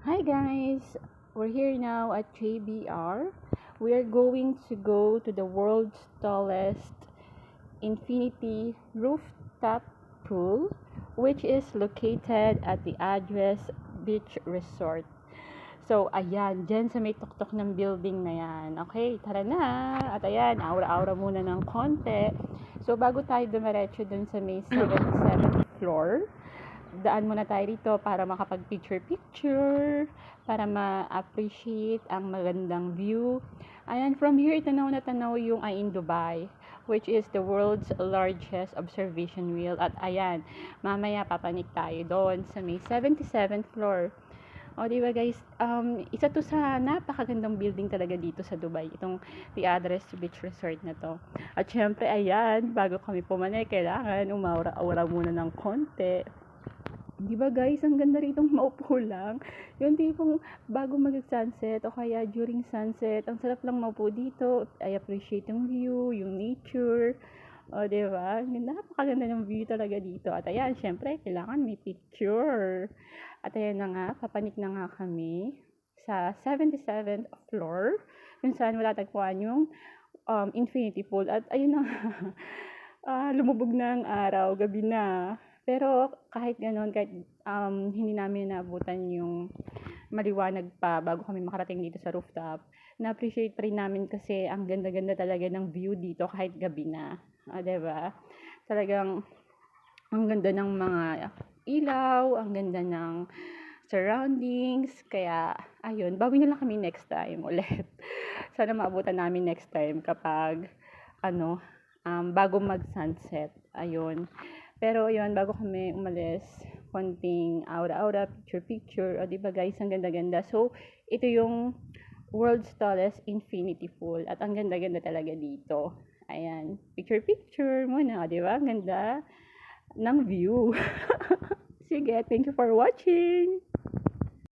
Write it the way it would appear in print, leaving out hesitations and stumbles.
Hi guys, we're here now at JBR. We are going to go to the world's tallest infinity rooftop pool, which is located at the Address Beach Resort. So, ayan, dyan sa may tuktok ng building na yan. Okay, tara na. At ayan, aura-aura muna ng konti. So, bago tayo dumiretso dun sa may 77th floor, daan muna tayo rito para makapag-picture-picture, para ma-appreciate ang magandang view. Ayan, from here, tanaw na tanaw yung Ain Dubai, which is the world's largest observation wheel. At ayan, mamaya papanik tayo doon sa may 77th floor. O, di ba guys, isa to sa napakagandang building talaga dito sa Dubai, itong The Address Beach Resort na to. At syempre, ayan, bago kami pumanik, kailangan umaura-aura muna ng konti. Di ba guys, ang ganda rito maupo lang. Yung tipong bago mag-sunset o kaya during sunset, ang sarap lang maupo dito. I appreciate yung view, yung nature. O, di ba? Napakaganda ng view talaga dito. At ayan, syempre, kailangan may picture. At ayan na nga, papanik na nga kami sa 77th floor, kung saan matatagpuan yung infinity pool. At ayun na nga, lumubog na ang araw, gabi na. Pero kahit gano'n, kahit hindi namin naabutan yung maliwanag pa bago kami makarating dito sa rooftop, na-appreciate pa rin namin kasi ang ganda-ganda talaga ng view dito kahit gabi na. Diba? Talagang ang ganda ng mga ilaw, ang ganda ng surroundings. Kaya, ayun, bawi na lang kami next time ulit. Sana maabutan namin next time kapag, bago mag-sunset. Ayun. Pero yun, bago kami umalis, konting aura-aura, picture-picture. O, diba guys, ang ganda-ganda. So, ito yung world's tallest infinity pool. At ang ganda-ganda talaga dito. Ayan, picture-picture muna. O, diba? Ang ganda ng view. Sige, thank you for watching!